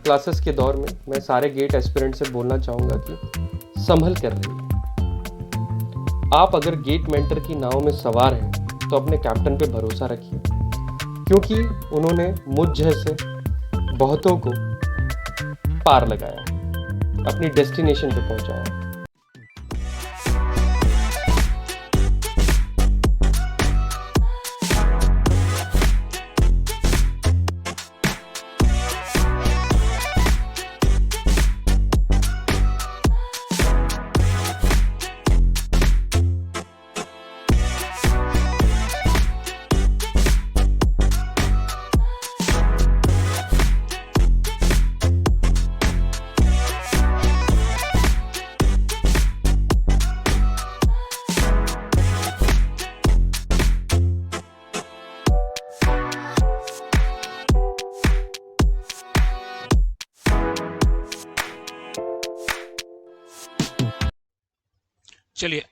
Classes के दौर में मैं सारे गेट एस्पिरेंट से बोलना चाहूँगा कि संभल कर रहिए। आप अगर गेट मेंटर की नाव में सवार हैं तो अपने कैप्टन पे भरोसा रखिए, क्योंकि उन्होंने मुझ जैसे बहुतों को पार लगाया है, अपनी डेस्टिनेशन पे पहुंचाया है। चलिए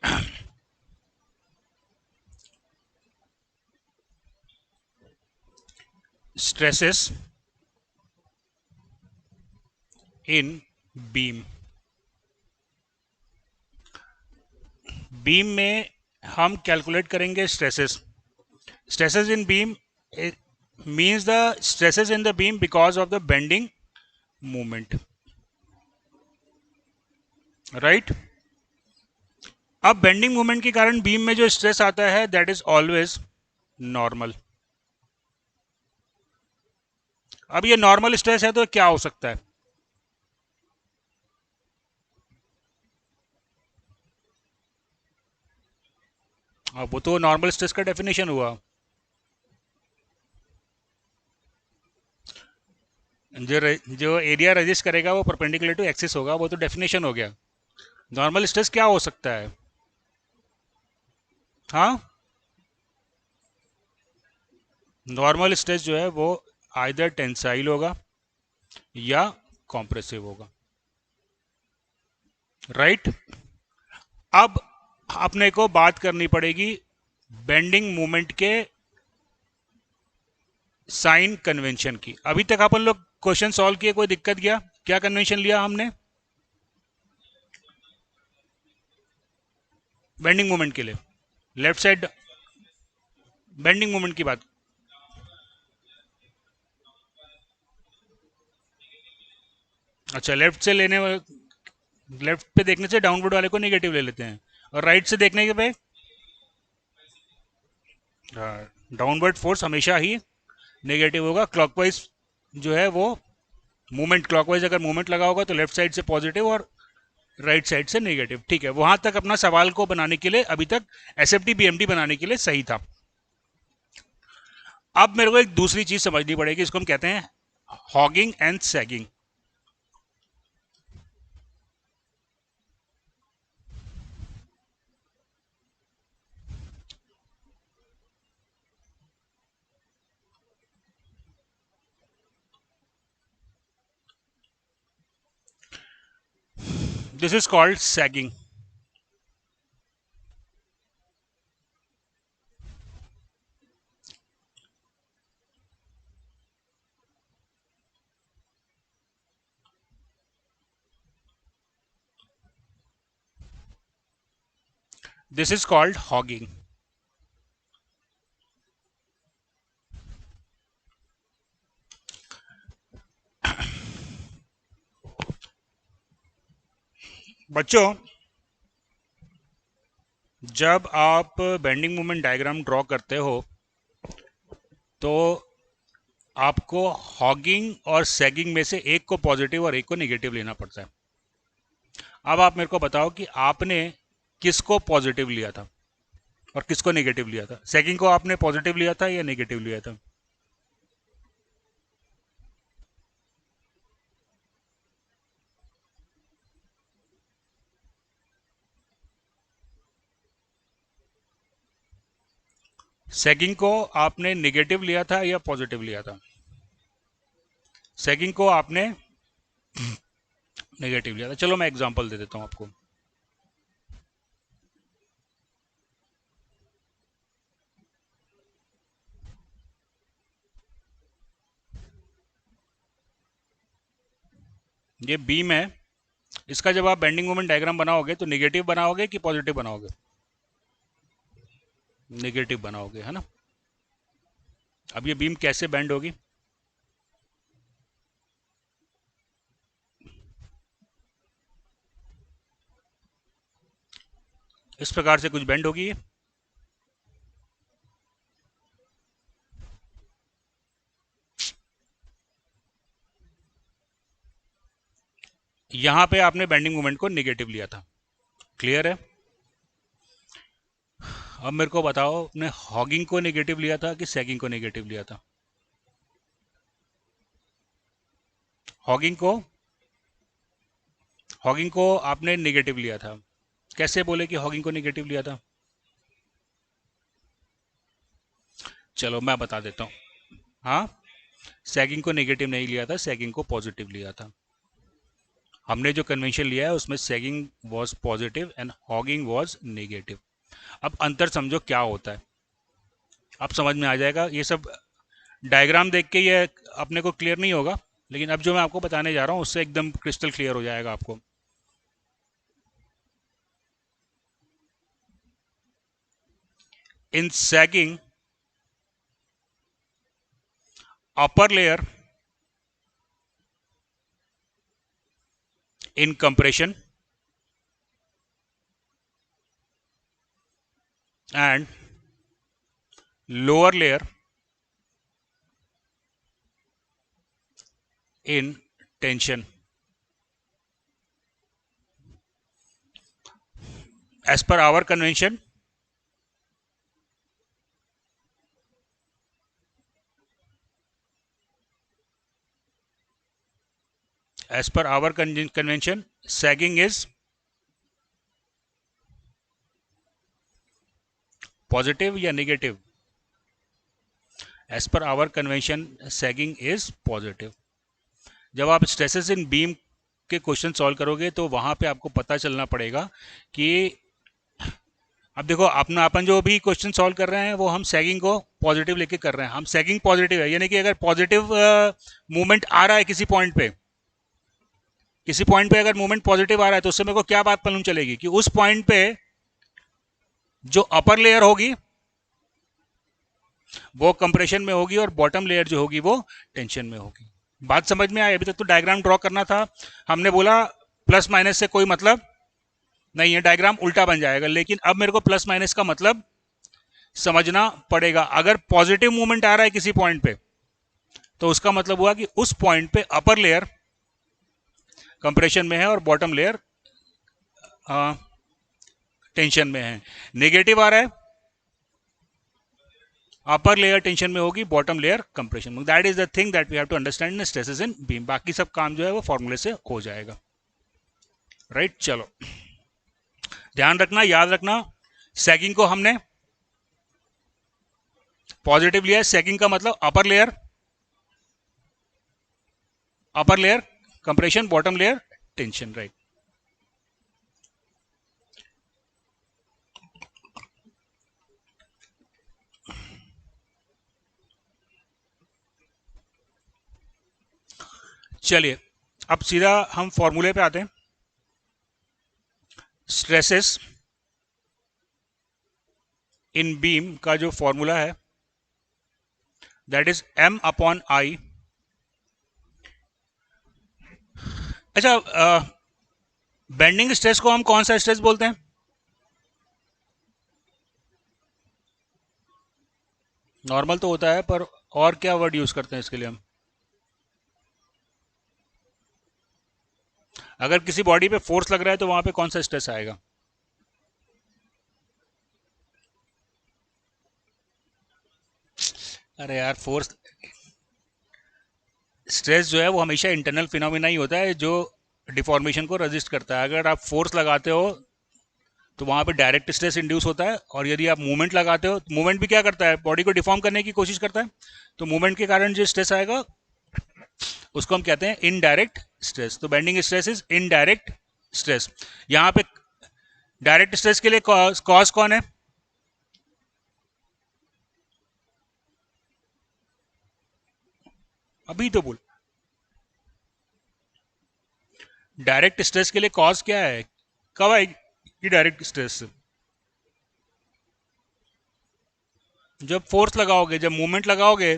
स्ट्रेसेस इन बीम। बीम में हम कैलकुलेट करेंगे stresses. Stresses in beam means the stresses in the beam because of the bending movement, right? अब बेंडिंग मूवमेंट के कारण बीम में जो स्ट्रेस आता है दैट इज ऑलवेज नॉर्मल। अब ये नॉर्मल स्ट्रेस है तो क्या हो सकता है? अब वो तो नॉर्मल स्ट्रेस का डेफिनेशन हुआ। जो एरिया रजिस्ट करेगा वो परपेंडिकुलर टू एक्सिस होगा, वो तो डेफिनेशन हो गया। नॉर्मल स्ट्रेस क्या हो सकता है? हाँ, नॉर्मल स्ट्रेस जो है वो आइदर टेंसाइल होगा या कॉम्प्रेसिव होगा, राइट? अब अपने को बात करनी पड़ेगी बेंडिंग मूवमेंट के साइन कन्वेंशन की। अभी तक अपन लोग क्वेश्चन सॉल्व किए, कोई दिक्कत गया? क्या कन्वेंशन लिया हमने बेंडिंग मूवमेंट के लिए? लेफ्ट साइड बेंडिंग मूवमेंट की बात। अच्छा, लेफ्ट पे देखने से डाउनवर्ड वाले को नेगेटिव ले लेते हैं, और राइट से देखने के पे डाउनवर्ड फोर्स हमेशा ही नेगेटिव होगा। क्लॉकवाइज जो है वो मूवमेंट, क्लॉकवाइज अगर मूवमेंट लगा होगा तो लेफ्ट साइड से पॉजिटिव और राइट साइड से नेगेटिव। ठीक है, वहां तक अपना सवाल को बनाने के लिए अभी तक एसएफटी बीएमटी बनाने के लिए सही था। अब मेरे को एक दूसरी चीज समझनी पड़ेगी, इसको हम कहते हैं hugging and sagging. This is called sagging. This is called hogging. बच्चों, जब आप बेंडिंग मोमेंट डायग्राम ड्रॉ करते हो तो आपको हॉगिंग और सैगिंग में से एक को पॉजिटिव और एक को नेगेटिव लेना पड़ता है। अब आप मेरे को बताओ कि आपने किसको पॉजिटिव लिया था और किसको नेगेटिव लिया था? सैगिंग को आपने पॉजिटिव लिया था या नेगेटिव लिया था? सैगिंग को आपने नेगेटिव लिया था या पॉजिटिव लिया था? सैगिंग को आपने नेगेटिव लिया था। चलो मैं एग्जांपल दे देता हूं आपको। ये बीम है, इसका जब आप बेंडिंग मोमेंट डायग्राम बनाओगे तो निगेटिव बनाओगे कि पॉजिटिव बनाओगे? निगेटिव बनाओगे, है ना। अब ये बीम कैसे बेंड होगी? इस प्रकार से कुछ बेंड होगी ये। यहां पे आपने बेंडिंग मोमेंट को निगेटिव लिया था, क्लियर है। अब मेरे को बताओ, आपने हॉगिंग को नेगेटिव लिया था कि सैगिंग को नेगेटिव लिया था? हॉगिंग को हॉगिंग को आपने नेगेटिव लिया था। कैसे बोले कि हॉगिंग को नेगेटिव लिया था? चलो मैं बता देता हूँ। हाँ, सैगिंग को नेगेटिव नहीं लिया था, सैगिंग को पॉजिटिव लिया था। हमने जो कन्वेंशन लिया है उसमें sagging was positive and hugging was negative. अब अंतर समझो क्या होता है, अब समझ में आ जाएगा। ये सब डायग्राम देख के ये अपने को क्लियर नहीं होगा, लेकिन अब जो मैं आपको बताने जा रहा हूँ उससे एकदम क्रिस्टल क्लियर हो जाएगा आपको। इन sagging, upper layer in compression and lower layer in tension. As per our convention, sagging is positive या negative? As per our convention, sagging is positive. जब आप स्ट्रेसेस इन बीम के क्वेश्चन सॉल्व करोगे तो वहां पे आपको पता चलना पड़ेगा कि अब देखो अपना अपन जो भी क्वेश्चन सॉल्व कर रहे हैं वो हम सैगिंग को पॉजिटिव लेके कर रहे हैं। हम सैगिंग पॉजिटिव है, यानी कि अगर पॉजिटिव मूवमेंट आ रहा है किसी पॉइंट पे, अगर मूवमेंट पॉजिटिव आ रहा है तो उससे मेरे को क्या बात मालूम चलेगी कि उस पॉइंट पे जो अपर लेयर होगी वो कंप्रेशन में होगी और बॉटम लेयर जो होगी वो टेंशन में होगी। बात समझ में आई? अभी तक तो डायग्राम ड्रॉ करना था, हमने बोला प्लस माइनस से कोई मतलब नहीं है, डायग्राम उल्टा बन जाएगा। लेकिन अब मेरे को प्लस माइनस का मतलब समझना पड़ेगा। अगर पॉजिटिव मूवमेंट आ रहा है किसी पॉइंट पे तो उसका मतलब हुआ कि उस पॉइंट पे अपर लेयर कंप्रेशन में है और बॉटम लेयर टेंशन में है। नेगेटिव आ रहा है, अपर लेयर टेंशन में होगी, बॉटम लेयर कंप्रेशन में। That is the thing that we have to understand in stresses in beam. बाकी सब काम जो है वो फॉर्मूले से हो जाएगा, राइट। चलो ध्यान रखना, याद रखना, सैगिंग को हमने पॉजिटिव लिया है। सैगिंग का मतलब upper layer compression, bottom layer tension, right. चलिए अब सीधा हम फॉर्मूले पे आते हैं। स्ट्रेसेस इन बीम का जो फॉर्मूला है दैट इज m अपॉन आई। अच्छा, बेंडिंग स्ट्रेस को हम कौन सा स्ट्रेस बोलते हैं? नॉर्मल तो होता है, पर और क्या वर्ड यूज करते हैं इसके लिए हम? अगर किसी बॉडी पे फोर्स लग रहा है तो वहां पे कौन सा स्ट्रेस आएगा? अरे यार, फोर्स स्ट्रेस जो है वो हमेशा इंटरनल फिनोमिना ही होता है जो डिफॉर्मेशन को रजिस्ट करता है। अगर आप फोर्स लगाते हो तो वहां पे डायरेक्ट स्ट्रेस इंड्यूस होता है, और यदि आप मूवमेंट लगाते हो, मूवमेंट भी क्या करता है, बॉडी को डिफॉर्म करने की कोशिश करता है। तो मूवमेंट के कारण जो स्ट्रेस आएगा उसको हम कहते हैं इनडायरेक्ट स्ट्रेस। तो bending stress is indirect stress. यहां पे डायरेक्ट स्ट्रेस के लिए कॉज कौन है? अभी तो बोल। डायरेक्ट स्ट्रेस के लिए कॉज क्या है, कब आएगी डायरेक्ट स्ट्रेस? जब फोर्स लगाओगे, जब मूवमेंट लगाओगे।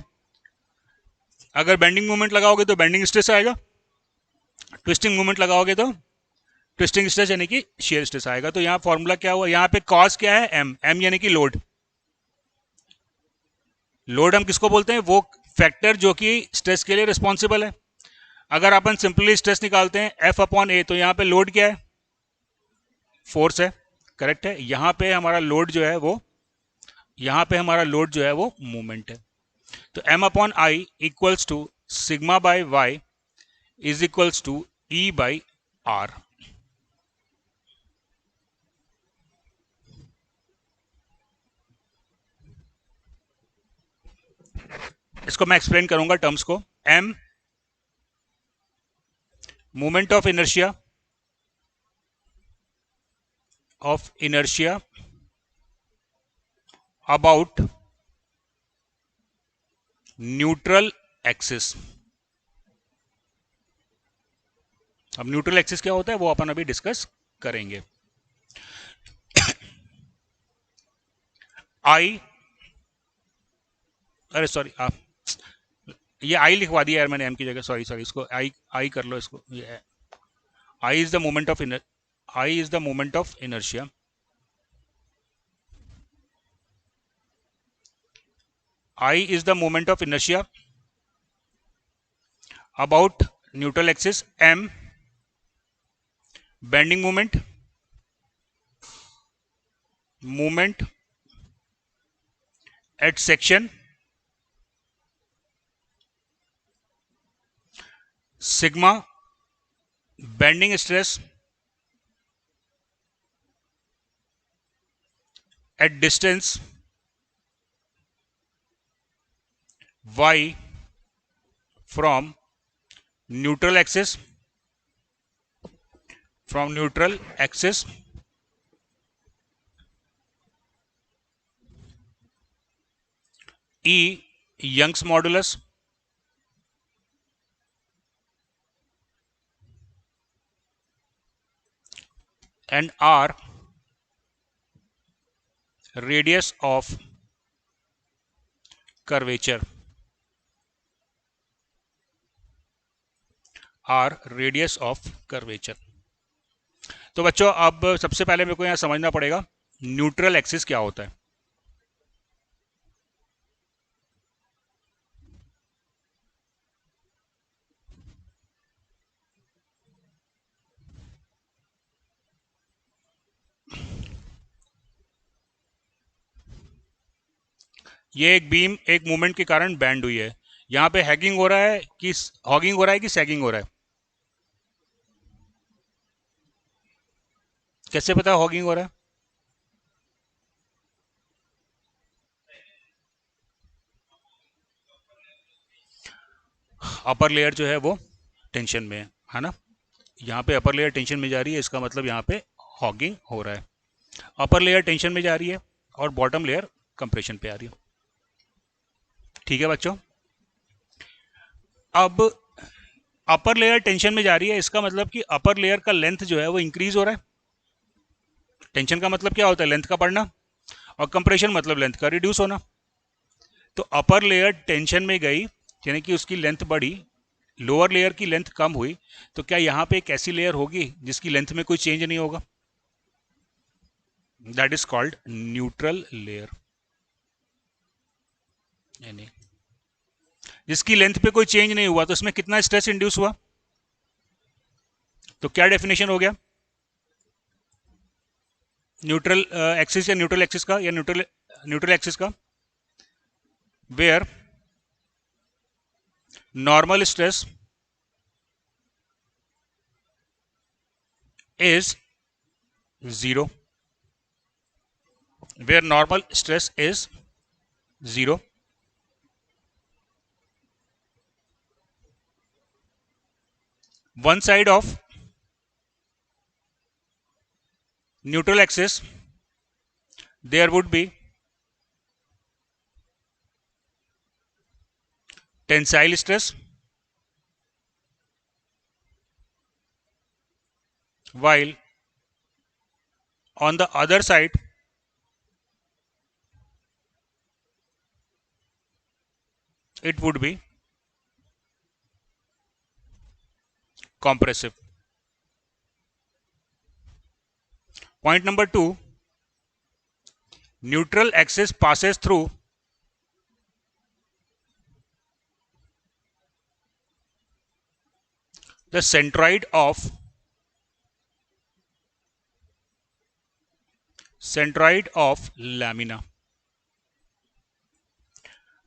अगर बेंडिंग मूवमेंट लगाओगे तो बेंडिंग स्ट्रेस आएगा, ट्विस्टिंग मूवमेंट लगाओगे तो ट्विस्टिंग स्ट्रेस यानी कि शेयर स्ट्रेस आएगा। तो यहाँ फॉर्मूला क्या हुआ, यहाँ पे कॉज क्या है, एम, एम यानी कि लोड। लोड हम किसको बोलते हैं, वो फैक्टर जो कि स्ट्रेस के लिए रिस्पॉन्सिबल है। अगर अपन सिंपली स्ट्रेस निकालते हैं एफ अपॉन ए, तो यहाँ पे लोड क्या है, फोर्स है, करेक्ट है। यहाँ पे हमारा लोड जो है वो, यहाँ पे हमारा लोड जो है वो मूवमेंट है। तो M upon I equals to sigma by Y is equals to E by R. इसको मैं एक्सप्लेन करूंगा टर्म्स को। M moment of inertia about neutral axis. अब न्यूट्रल एक्सिस क्या होता है वो अपन अभी डिस्कस करेंगे। आई, अरे सॉरी, आप ये आई लिखवा दिया यार मैंने एम की जगह, सॉरी सॉरी, इसको आई आई कर लो इसको। I is the moment of I is the moment of inertia I is the moment of inertia about neutral axis. M bending moment at section. Sigma bending stress at distance y from neutral axis, E Young's modulus, and R radius of curvature. R radius of curvature. तो बच्चों अब सबसे पहले मेरे को यहाँ समझना पड़ेगा न्यूट्रल एक्सिस क्या होता है। ये एक बीम एक मूवमेंट के कारण बैंड हुई है। यहाँ पे हैगिंग हो रहा है कि हॉगिंग हो रहा है कि सैगिंग हो रहा है, कैसे पता हॉगिंग हो रहा है? अपर लेयर जो है वो टेंशन में है ना। यहाँ पे अपर लेयर टेंशन में जा रही है, इसका मतलब यहाँ पे हॉगिंग हो रहा है। अपर लेयर टेंशन में जा रही है और बॉटम लेयर कंप्रेशन पे आ रही है। ठीक है बच्चों, अब अपर लेयर टेंशन में जा रही है, इसका मतलब कि अपर लेयर का लेंथ जो है वो इंक्रीज हो रहा है। टेंशन का मतलब क्या होता है, लेंथ का बढ़ना, और कंप्रेशन मतलब लेंथ का रिड्यूस होना। तो अपर लेयर टेंशन में गई यानी कि उसकी लेंथ बढ़ी, लोअर लेयर की लेंथ कम हुई, तो क्या यहाँ पे एक ऐसी लेयर होगी जिसकी लेंथ में कोई चेंज नहीं होगा? That is called neutral layer. यानी जिसकी लेंथ पे कोई चेंज नहीं हुआ तो उसमें कितना स्ट्रेस इंड्यूस हुआ? तो क्या डेफिनेशन हो गया न्यूट्रल एक्सिस या न्यूट्रल एक्सिस का, या न्यूट्रल एक्सिस का? Where normal stress is 0, where normal stress is 0, one side of neutral axis there would be tensile stress while on the other side it would be compressive. Point number 2, neutral axis passes through the centroid of lamina.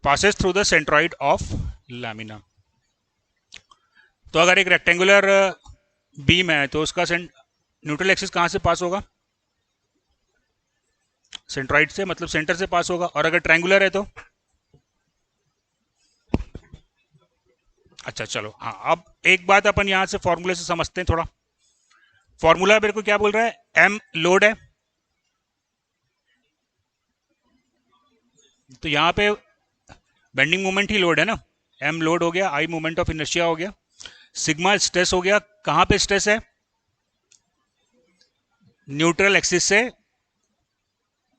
Passes through the centroid of lamina. तो अगर एक rectangular beam है तो उसका neutral axis कहां से पास होगा? Centroid से, मतलब सेंटर से पास होगा. और अगर ट्रायंगुलर है तो अच्छा चलो, हाँ, अब एक बात अपन यहां से फॉर्मूले से समझते हैं थोड़ा. फॉर्मूला मेरे को क्या बोल रहा है? एम लोड है, तो यहां पे बेंडिंग मोमेंट ही लोड है ना. एम लोड हो गया, आई मोमेंट ऑफ इनर्शिया हो गया, सिग्मा स्ट्रेस हो गया. कहां पे स्ट्रेस है? न्यूट्रल एक्सिस से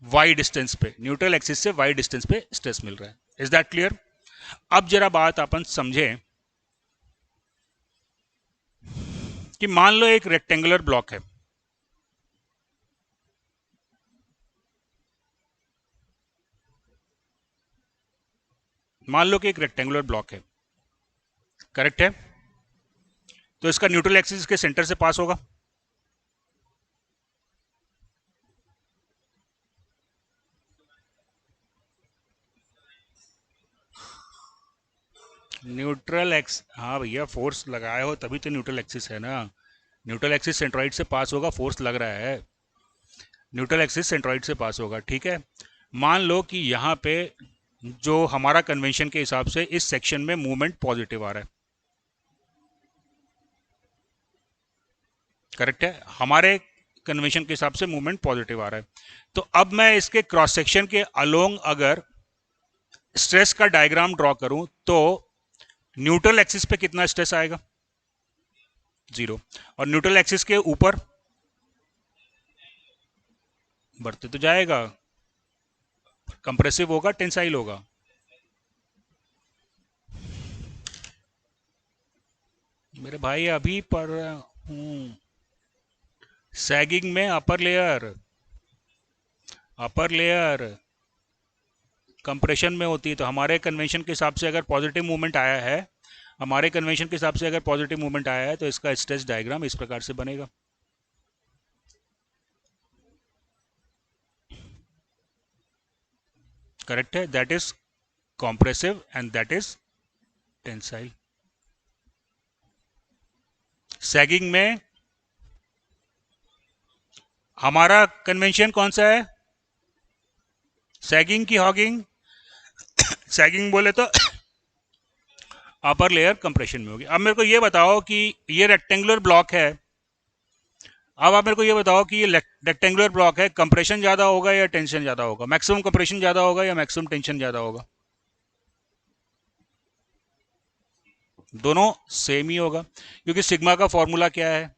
वाई डिस्टेंस पे, न्यूट्रल एक्सिस से वाई डिस्टेंस पे स्ट्रेस मिल रहा है. Is that clear? अब जरा बात अपन समझे कि मान लो एक रेक्टेंगुलर ब्लॉक है. मान लो कि एक रेक्टेंगुलर ब्लॉक है, करेक्ट है? तो इसका न्यूट्रल एक्सिस के सेंटर से पास होगा. न्यूट्रल एक्स, हाँ भैया, फोर्स लगाए हो तभी तो न्यूट्रल एक्सिस है ना. न्यूट्रल एक्सिस सेंट्रॉइड से पास होगा, फोर्स लग रहा है, न्यूट्रल एक्सिस सेंट्रॉइड से पास होगा. ठीक है, मान लो कि यहाँ पे जो हमारा कन्वेंशन के हिसाब से इस सेक्शन में मूवमेंट पॉजिटिव आ रहा है, करेक्ट है? हमारे कन्वेंशन के हिसाब से मूवमेंट पॉजिटिव आ रहा है. तो अब मैं इसके क्रॉस सेक्शन के अलोंग अगर स्ट्रेस का डायग्राम ड्रॉ करूं तो न्यूट्रल एक्सिस पे कितना स्ट्रेस आएगा? 0. और न्यूट्रल एक्सिस के ऊपर बढ़ते तो जाएगा, कंप्रेसिव होगा, टेंसाइल होगा. मेरे भाई अभी पढ़ रहा हूं. सैगिंग में अपर लेयर कंप्रेशन में होती है. तो हमारे कन्वेंशन के हिसाब से अगर पॉजिटिव मूवमेंट आया है, हमारे कन्वेंशन के हिसाब से अगर पॉजिटिव मूवमेंट आया है तो इसका स्ट्रेस डायग्राम इस प्रकार से बनेगा. करेक्ट है? That is compressive and that is tensile. Sagging में हमारा कन्वेंशन कौन सा है? सैगिंग की हॉगिंग? सैगिंग बोले तो अपर लेयर कंप्रेशन में होगी. अब मेरे को ये बताओ कि ये रेक्टेंगुलर ब्लॉक है. अब आप मेरे को ये बताओ कि ये रेक्टेंगुलर ब्लॉक है, कंप्रेशन ज्यादा होगा या टेंशन ज्यादा होगा? मैक्सिमम कंप्रेशन ज्यादा होगा या मैक्सिमम टेंशन ज्यादा होगा? दोनों सेम ही होगा, क्योंकि सिग्मा का फॉर्मूला क्या है?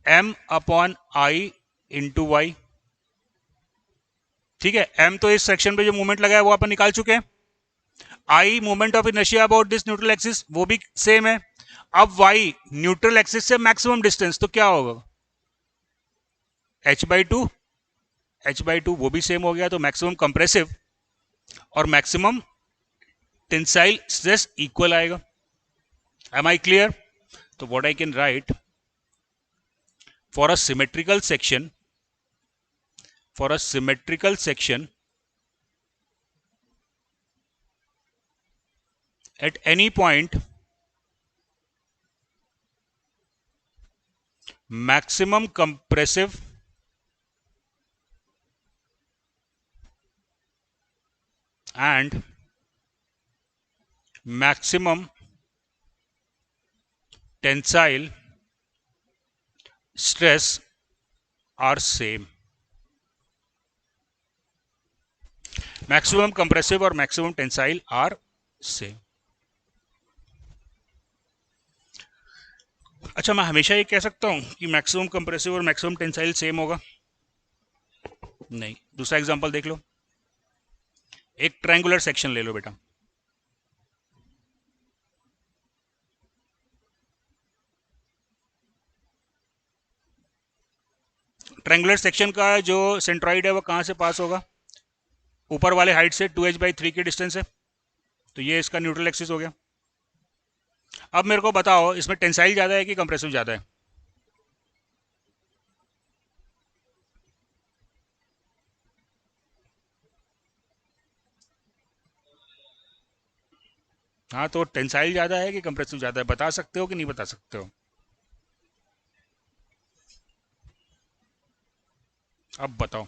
m upon I into Y. ठीक है, m तो इस सेक्शन पे जो मूवमेंट लगा है वो अपन निकाल चुके हैं. I moment of inertia about this neutral axis, वो भी सेम है. अब y न्यूट्रल एक्सिस से मैक्सिमम डिस्टेंस, तो क्या होगा? h/2 वो भी सेम हो गया. तो मैक्सिमम कंप्रेसिव और मैक्सिमम टेंसाइल स्ट्रेस इक्वल आएगा. Am I clear? तो what I can write, for a symmetrical section, at any point maximum compressive and maximum tensile stress are same. Maximum compressive और maximum tensile are same. अच्छा, मैं हमेशा ये कह सकता हूँ कि मैक्सिमम कंप्रेसिव और मैक्सिमम टेंसाइल सेम होगा? नहीं। दूसरा एग्जांपल देख लो, एक ट्रायंगुलर सेक्शन ले लो बेटा। ट्रायंगुलर सेक्शन का जो सेंट्रॉइड है वो कहाँ से पास होगा? ऊपर वाले हाइट से 2h/3 की डिस्टेंस है, तो ये इसका न्यूट्रल एक्सिस हो गया। अब मेरे को बताओ, इसमें टेंसाइल ज़्यादा है कि कंप्रेसिव ज़्यादा है? हाँ, तो टेंसाइल ज़्यादा है कि कंप्रेसिव ज़्यादा है, बता सकते हो कि नहीं बता सकते हो? अब बताओ।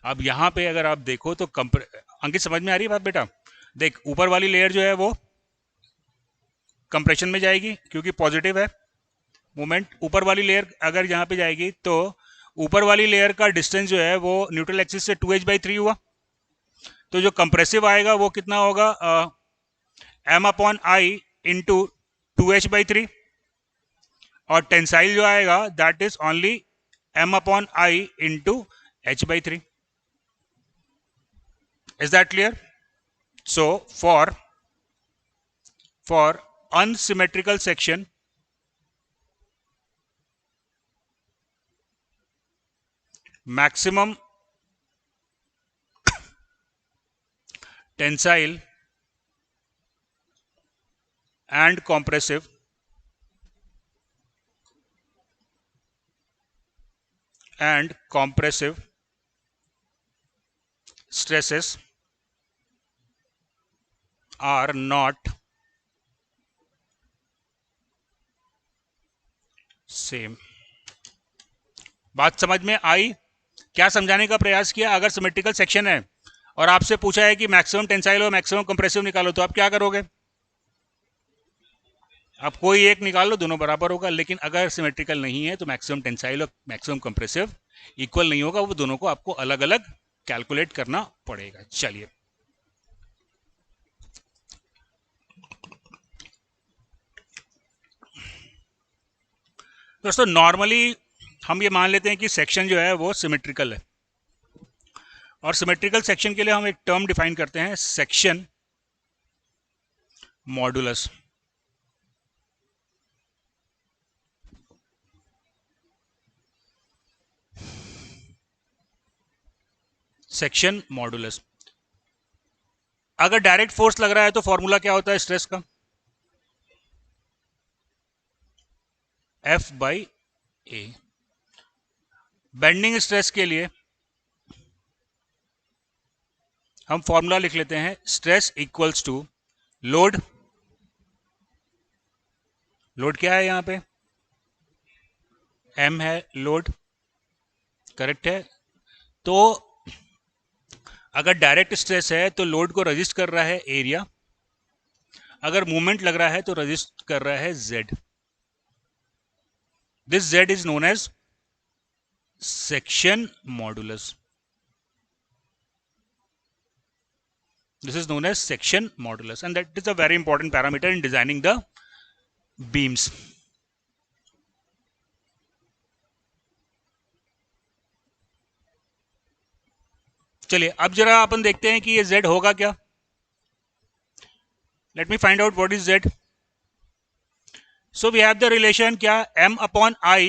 अब यहाँ पे अगर आप देखो तो अंकित, समझ में आ रही है बात बेटा? देख, ऊपर वाली लेयर जो है वो कंप्रेशन में जाएगी क्योंकि पॉजिटिव है मोमेंट। ऊपर वाली लेयर अगर यहाँ पे जाएगी तो ऊपर वाली लेयर का डिस्टेंस जो है वो न्यूट्रल एक्सिस से 2h/3 हुआ, तो जो कंप्रेसिव आएगा वो कितना होगा? m/i इंटू 2h/3, और टेंसाइल जो आएगा that is only m/i into h/3। Is that clear? So for unsymmetrical section, maximum tensile and compressive stresses are not same। बात समझ में आई? क्या समझाने का प्रयास किया? अगर सिमेट्रिकल सेक्शन है और आपसे पूछा है कि मैक्सिमम टेंसाइल और मैक्सिमम कंप्रेसिव निकालो, तो आप क्या करोगे? आप कोई एक निकाल लो, दोनों बराबर होगा। लेकिन अगर सिमेट्रिकल नहीं है तो मैक्सिमम टेंसाइल और मैक्सिमम कंप्रेसिव इक्वल नहीं होगा, वो दोनों को आपको अलग अलग कैलकुलेट करना पड़ेगा। चलिए, दोस्तों नॉर्मली हम ये मान लेते हैं कि सेक्शन जो है वो सिमेट्रिकल है, और सिमेट्रिकल सेक्शन के लिए हम एक टर्म डिफाइन करते हैं, सेक्शन मॉडुलस। Section modulus. अगर डायरेक्ट फोर्स लग रहा है तो फॉर्मूला क्या होता है स्ट्रेस का? F/A। बेंडिंग स्ट्रेस के लिए हम फॉर्मूला लिख लेते हैं, stress equals to load. Load क्या है यहां पे? M है लोड, करेक्ट है। तो अगर डायरेक्ट स्ट्रेस है तो लोड को रजिस्ट कर रहा है एरिया, अगर मूवमेंट लग रहा है तो रजिस्ट कर रहा है Z। This Z is known as section modulus. This is known as section modulus, and that is a very important parameter in designing the beams. चलिए, अब जरा अपन देखते हैं कि ये Z होगा क्या। Let me find out what is Z. So we have the relation क्या, M/I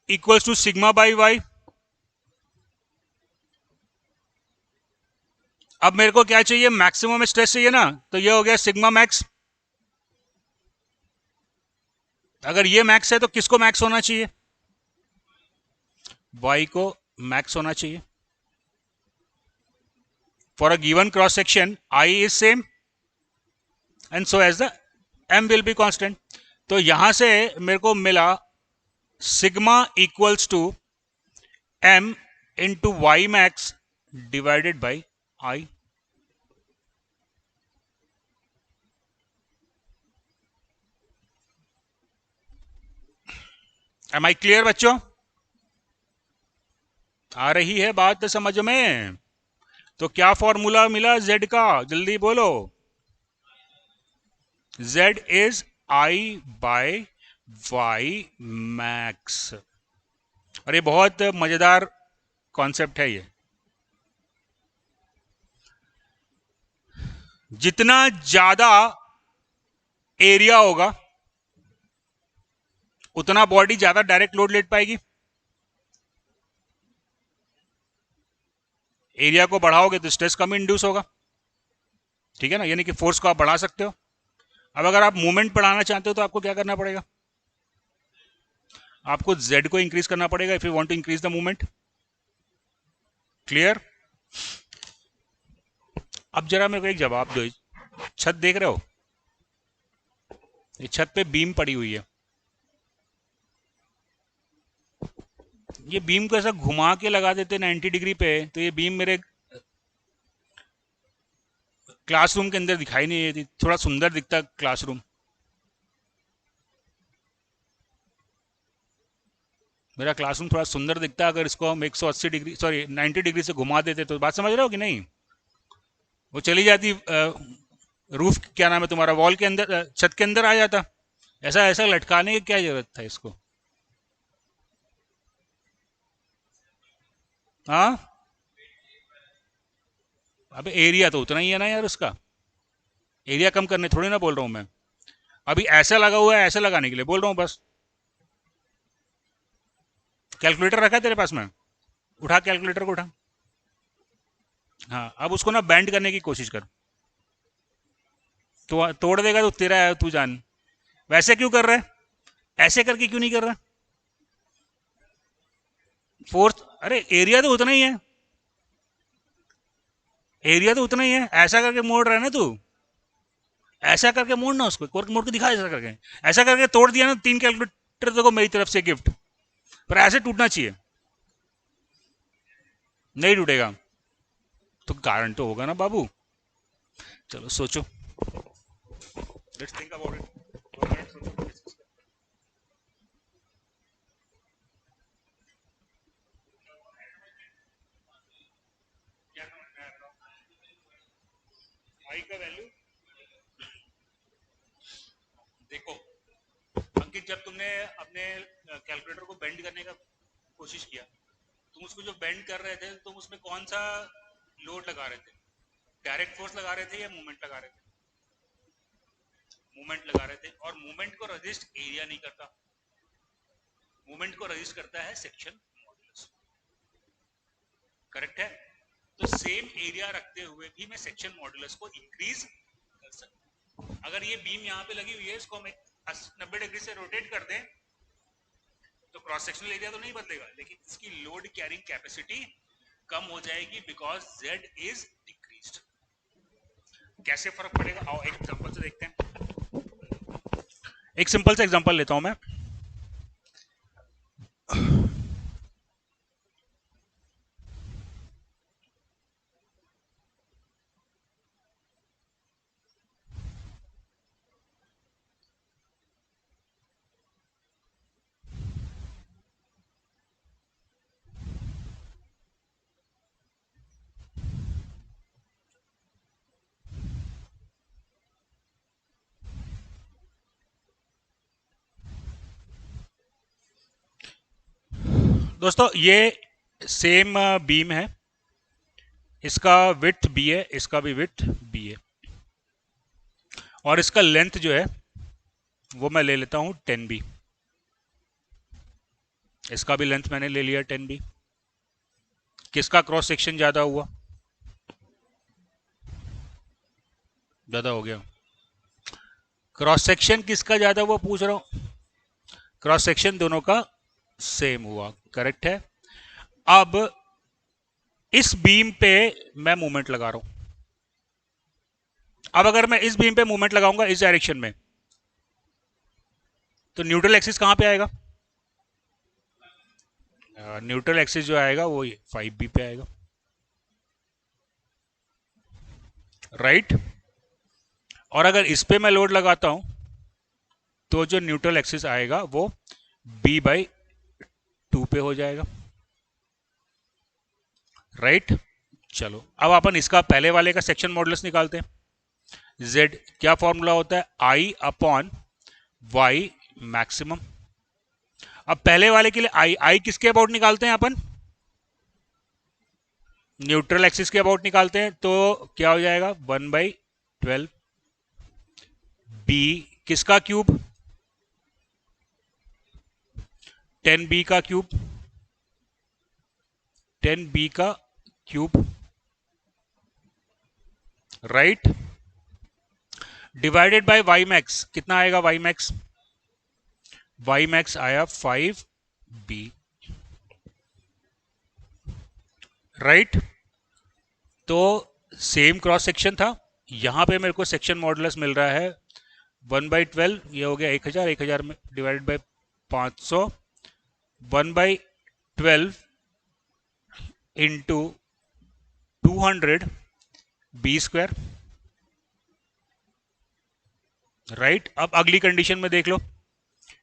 equals to sigma by y। अब मेरे को क्या चाहिए? मैक्सिमम स्ट्रेस चाहिए ना, तो ये हो गया सिग्मा मैक्स। अगर ये मैक्स है तो किसको मैक्स होना चाहिए? y को मैक्स होना चाहिए। For a given cross section I is same and so as the m will be constant। तो यहां से मेरे को मिला sigma equals to m into Y max divided by I. Am I clear बच्चों? आ रही है बात समझ में? तो क्या फॉर्मूला मिला जेड का, जल्दी बोलो। Z is I by Y max. और ये बहुत मजेदार कॉन्सेप्ट है ये। जितना ज्यादा एरिया होगा उतना बॉडी ज्यादा डायरेक्ट लोड ले पाएगी। एरिया को बढ़ाओगे तो स्ट्रेस कम इंड्यूस होगा, ठीक है ना, यानी कि फोर्स को आप बढ़ा सकते हो। अब अगर आप मूवमेंट बढ़ाना चाहते हो तो आपको क्या करना पड़ेगा? आपको जेड को इंक्रीज करना पड़ेगा if you want to increase the movement. Clear? अब जरा मेरे को एक जवाब दो, छत देख रहे हो? ये छत पे बीम पड़ी हुई है, ये बीम को ऐसा घुमा के लगा देते 90 डिग्री पे तो ये बीम मेरे क्लासरूम के अंदर दिखाई नहीं देती, थोड़ा सुंदर दिखता क्लासरूम। मेरा क्लासरूम थोड़ा सुंदर दिखता अगर इसको हम 180 डिग्री, सॉरी 90 डिग्री से घुमा देते। तो बात समझ रहे हो कि नहीं? वो चली जाती रूफ, क्या नाम है तुम्हारा, वॉल के अंदर, छत के अंदर आ जाता। ऐसा ऐसा लटकाने की क्या जरूरत था इसको? हाँ, अब एरिया तो उतना ही है ना यार, उसका एरिया कम करने थोड़ी ना बोल रहा हूँ मैं। अभी ऐसा लगा हुआ है, ऐसा लगाने के लिए बोल रहा हूँ बस। कैलकुलेटर रखा है तेरे पास में? उठा कैलकुलेटर को, उठा। हाँ, अब उसको ना बैंड करने की कोशिश कर। तो तोड़ देगा तो तेरा है, तू जान। वैसे क्यों कर रहा है? ऐसे करके क्यों नहीं कर रहा? फोर्स, अरे एरिया तो उतना ही है, एरिया तो उतना ही है। ऐसा करके मोड़ रहा है ना तू, ऐसा करके मोड़ना उसको, मोड़ के दिखा, ऐसा करके, ऐसा करके तोड़ दिया ना। 3 कैलकुलेटर देखो मेरी तरफ से गिफ्ट। पर ऐसे टूटना चाहिए, नहीं टूटेगा तो कारण तो होगा ना बाबू। चलो सोचो, लेट्स थिंक अबाउट इट। आई का वैल्यू देखो अंकित, जब तुमने अपने कैलकुलेटर को बेंड करने का कोशिश किया, तुम उसको जो बेंड कर रहे थे तुम उसमें कौन सा लोड लगा रहे थे? डायरेक्ट फोर्स लगा रहे थे या मूवमेंट लगा रहे थे? मूवमेंट लगा रहे थे। और मूवमेंट को रजिस्ट एरिया नहीं करता, मूवमेंट को रजिस्ट करता है सेक्शन मॉड्यूलस। करेक्ट है? तो सेम एरिया रखते हुए भी मैं सेक्शन मॉड्यूलस को इंक्रीज कर सकता हूं। अगर ये बीम यहां पे लगी हुई है, इसको हम 90 डिग्री से रोटेट कर दें तो क्रॉस सेक्शनल एरिया तो नहीं बदलेगा, लेकिन इसकी लोड कैरिंग कैपेसिटी कम हो जाएगी बिकॉज जेड इज डिक्रीज्ड। कैसे फर्क पड़ेगा, आओ एक एग्जांपल से देखते हैं। एक सिंपल सा एग्जांपल लेता हूं मैं। दोस्तों ये सेम बीम है, इसका विड्थ बी है, इसका भी विड्थ बी है, और इसका लेंथ जो है वो मैं ले लेता हूं 10b। इसका भी लेंथ मैंने ले लिया 10b। किसका क्रॉस सेक्शन ज्यादा हुआ? ज्यादा हो गया। क्रॉस सेक्शन किसका ज्यादा हुआ पूछ रहा हूं? क्रॉस सेक्शन दोनों का सेम हुआ, करेक्ट है। अब इस बीम पे मैं मूवमेंट लगा रहा हूं। अब अगर मैं इस बीम पे मूवमेंट लगाऊंगा इस डायरेक्शन में, तो न्यूट्रल एक्सिस कहां पे आएगा? न्यूट्रल एक्सिस जो आएगा वो 5b पे आएगा, राइट। और अगर इस पे मैं लोड लगाता हूं तो जो न्यूट्रल एक्सिस आएगा वो b/2 पे हो जाएगा। राइट। चलो अब अपन इसका पहले वाले का सेक्शन मॉडुलस निकालते हैं। z क्या फॉर्मूला होता है, i अपॉन y मैक्सिमम। अब पहले वाले के लिए आई किसके अबाउट निकालते हैं अपन, न्यूट्रल एक्सिस के अबाउट निकालते हैं, तो क्या हो जाएगा 1/12 बी किसका क्यूब, 10b का क्यूब, 10b का cube, right, divided by Y max. कितना आएगा वाई मैक्स, वाई मैक्स आया 5b, राइट। तो सेम क्रॉस सेक्शन था, यहां पे मेरे को सेक्शन मॉडुलस मिल रहा है 1/12, ये हो गया 1000, 1000 में divided by 500, 1/12 into 200 B square, right. अब अगली कंडीशन में देख लो,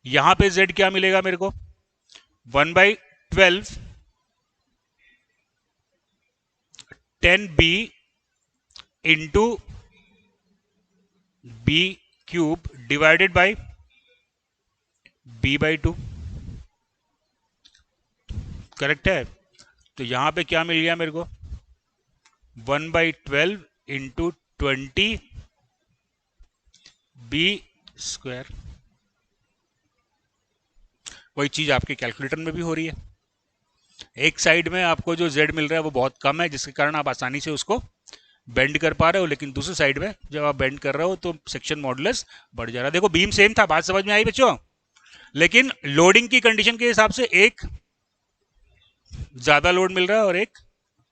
यहां पे z क्या मिलेगा मेरे को, 1/12 10b into B cube divided by b/2, correct है। तो यहां पे क्या मिल गया मेरे को, 1/12 इंटू 20 बी स्क्वायर। वही चीज आपके कैलकुलेटर में भी हो रही है, एक साइड में आपको जो z मिल रहा है वो बहुत कम है, जिसके कारण आप आसानी से उसको बेंड कर पा रहे हो, लेकिन दूसरी साइड में जब आप बेंड कर रहे हो तो सेक्शन मॉडुलस बढ़ जा रहा है। देखो बीम सेम था, बात समझ में आई बच्चों, लेकिन लोडिंग की कंडीशन के हिसाब से एक ज्यादा लोड मिल रहा है और एक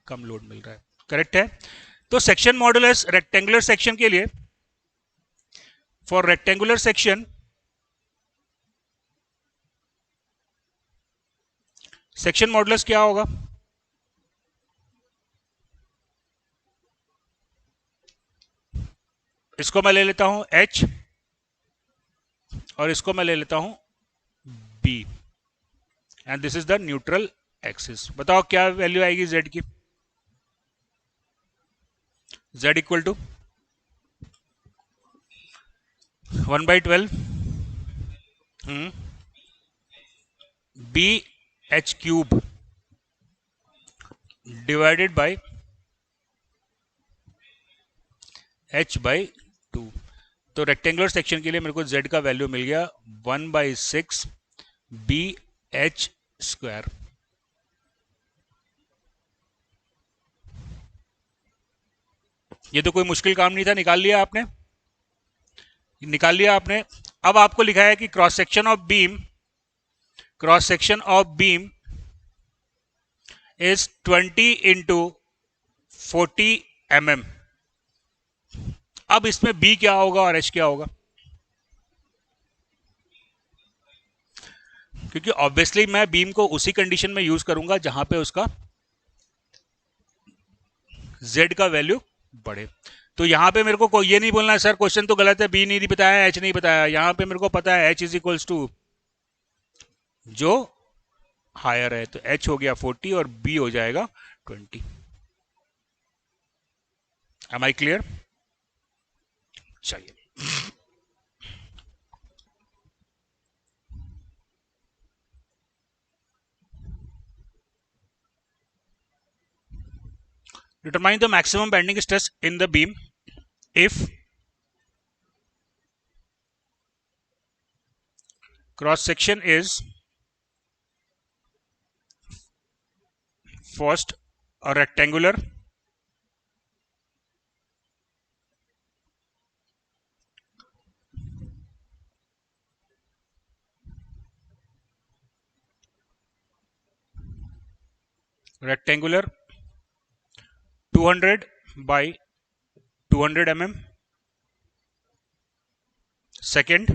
कम लोड मिल रहा है, करेक्ट है। तो सेक्शन मॉडुलस रेक्टेंगुलर सेक्शन के लिए, for rectangular section, section modulus क्या होगा, इसको मैं ले लेता हूं h और इसको मैं ले लेता हूं b, and this is the neutral axis. बताओ क्या वैल्यू आएगी z की, z equal to 1/12 B H cube divided by h/2। तो रेक्टेंगुलर सेक्शन के लिए मेरे को z का वैल्यू मिल गया 1/6 बी एच स्क्वायर। ये तो कोई मुश्किल काम नहीं था, निकाल लिया आपने, निकाल लिया आपने। अब आपको लिखा है कि cross section of beam, cross section of beam is 20 into 40 mm। अब इसमें b क्या होगा और h क्या होगा, क्योंकि ऑब्वियसली मैं बीम को उसी कंडीशन में यूज करूंगा जहां पे उसका z का वैल्यू बढ़े। तो यहां पे मेरे को कोई ये नहीं बोलना है सर क्वेश्चन तो गलत है, बी नहीं बताया एच नहीं बताया, यहां पे मेरे को पता है एच इज इक्वल्स टू जो हायर है, तो एच हो गया 40 और बी हो जाएगा 20। एम आई क्लियर, चलिए। Determine the maximum bending stress in the beam if cross section is first a rectangular, rectangular 200 by 200 mm, second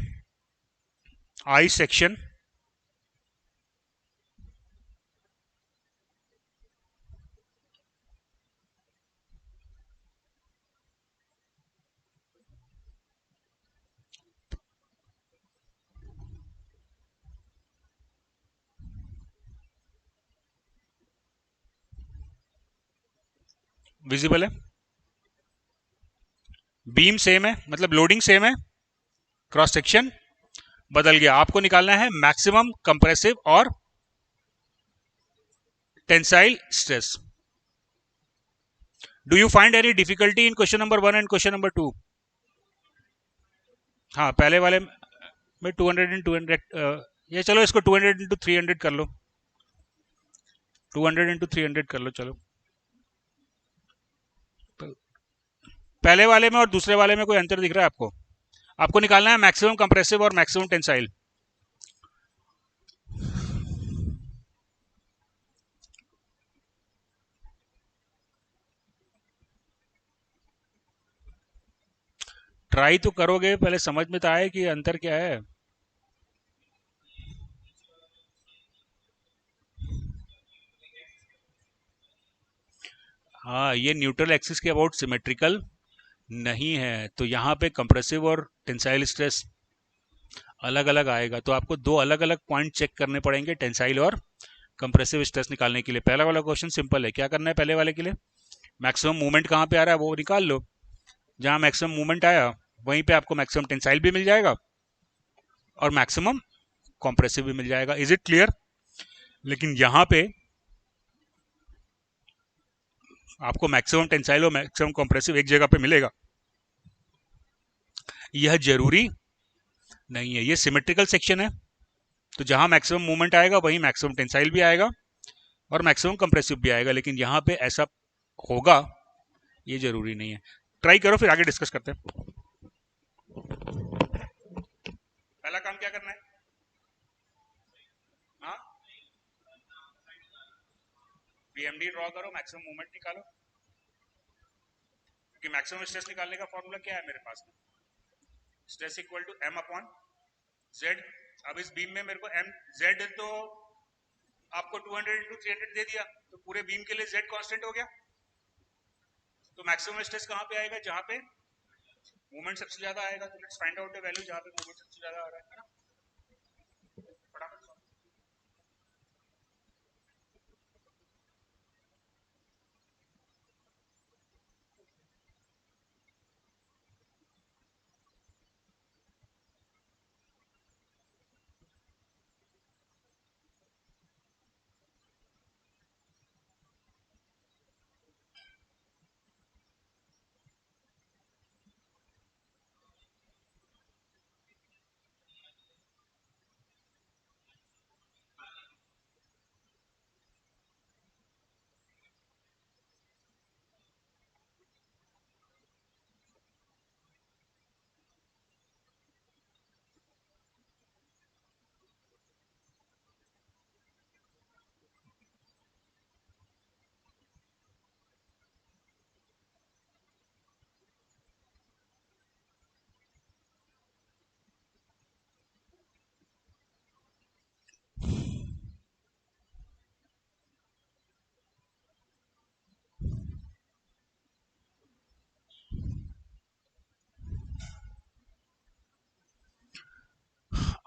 I section visible है, बीम सेम है, मतलब लोडिंग सेम है, क्रॉस सेक्शन बदल गया। आपको निकालना है मैक्सिमम कंप्रेसिव और tensile stress. Do you find any difficulty in question number 1 and question number 2? हाँ, पहले वाले में 200 इन 200, ये चलो इसको 200 इंटू 300 कर लो, 200 इंटू 300 कर लो। चलो, पहले वाले में और दूसरे वाले में कोई अंतर दिख रहा है आपको? आपको निकालना है मैक्सिमम कंप्रेसिव और मैक्सिमम टेंसाइल। ट्राई तो करोगे, पहले समझ में तो आए कि अंतर क्या है। हाँ, ये न्यूट्रल एक्सिस के अबाउट सिमेट्रिकल नहीं है, तो यहाँ पे कंप्रेसिव और टेंसाइल स्ट्रेस अलग अलग आएगा। तो आपको दो अलग अलग पॉइंट चेक करने पड़ेंगे टेंसाइल और कंप्रेसिव स्ट्रेस निकालने के लिए। पहला वाला क्वेश्चन सिंपल है, क्या करना है पहले वाले के लिए? मैक्सिमम मूवमेंट कहाँ पे आ रहा है वो निकाल लो। जहाँ मैक्सिमम मूवमेंट आया वहीं पे आपको मैक्सिमम टेंसाइल भी मिल जाएगा और मैक्सिमम कॉम्प्रेसिव भी मिल जाएगा। Is it clear? लेकिन यहाँ पे आपको मैक्सिमम टेंसाइल और मैक्सिमम कॉम्प्रेसिव एक जगह पे मिलेगा, यह जरूरी नहीं है। ये सिमेट्रिकल सेक्शन है, तो जहां मैक्सिमम मूवमेंट आएगा वहीं मैक्सिमम टेंसाइल भी आएगा और मैक्सिमम कंप्रेसिव भी आएगा, लेकिन यहाँ पे ऐसा होगा ये जरूरी नहीं है। ट्राई करो, फिर आगे डिस्कस करते हैं। पहला काम क्या करना है? हाँ, बीएमडी ड्रॉ करो, मैक्सिमम मूवमेंट निकालो, क्योंकि मैक्सिमम स्ट्रेस निकालने का फॉर्मूला क्या है मेरे पास में? Stress equal to M upon Z. अब इस बीम में मेरे को एम जेड तो आपको 200 इंटू 300 दे दिया, तो पूरे बीम के लिए जेड कांस्टेंट हो गया। तो मैक्सिमम स्ट्रेस कहाँ पे आएगा? जहां पे मूवमेंट सबसे ज्यादा आएगा। तो let's find out the value जहां पे मूवमेंट सबसे ज्यादा आ रहा है ना। फटाफट solve।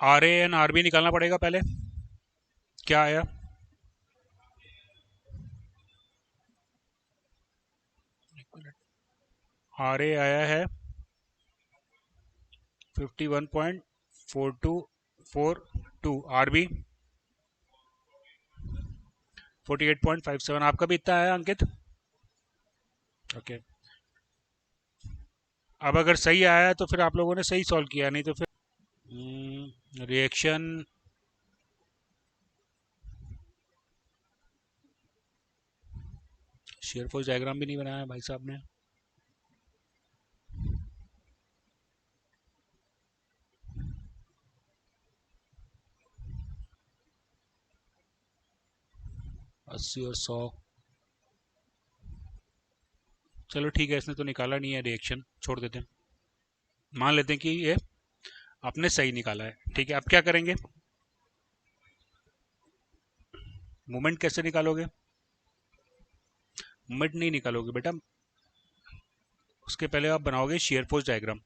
R A and R B निकालना पड़ेगा पहले। क्या आया? आर ए आया है 51.4242, आर बी 48.57। आपका भी इतना आया अंकित? ओके। अब अगर सही आया तो फिर आप लोगों ने सही सॉल्व किया, नहीं तो फिर रिएक्शन शेयर फोर्स डायग्राम भी नहीं बनाया भाई साहब ने। अस्सी और 100, चलो ठीक है, इसने तो निकाला नहीं है रिएक्शन, छोड़ देते हैं। मान लेते हैं कि ये आपने सही निकाला है। ठीक है, अब क्या करेंगे? मोमेंट कैसे निकालोगे? मोमेंट नहीं निकालोगे बेटा, उसके पहले आप बनाओगे शेयर फोर्स डायग्राम।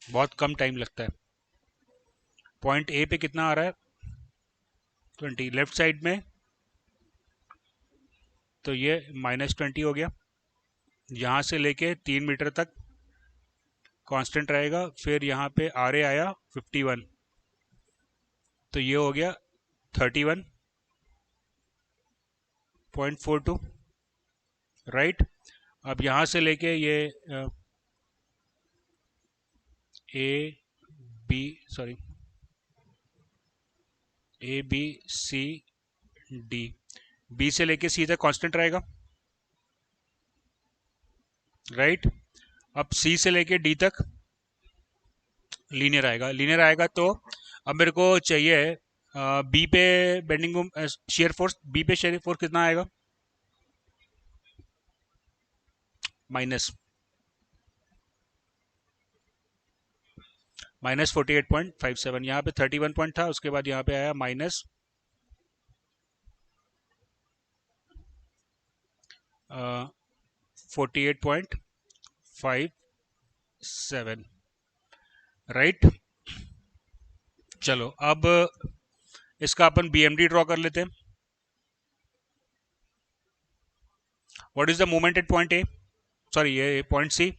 बहुत कम टाइम लगता है। पॉइंट ए पे कितना आ रहा है? 20। लेफ्ट साइड में तो ये -20 हो गया। यहाँ से लेके 3 मीटर तक कांस्टेंट रहेगा। फिर यहाँ पे RA आया 51, तो ये हो गया 31.42, राइट। अब यहाँ से लेके ये A B C D, B से लेके C तक कांस्टेंट रहेगा, राइट। अब C से लेके D तक लीनियर आएगा। तो अब मेरे को चाहिए B पे बेंडिंग शेयर फोर्स, B पे शेयर फोर्स कितना आएगा? -48.57। यहाँ पे 31 पॉइंट था, उसके बाद यहाँ पे आया -48.57, राइट। चलो अब इसका अपन BMD ड्रॉ कर लेते हैं। What is the moment at point A, sorry ये पॉइंट सी,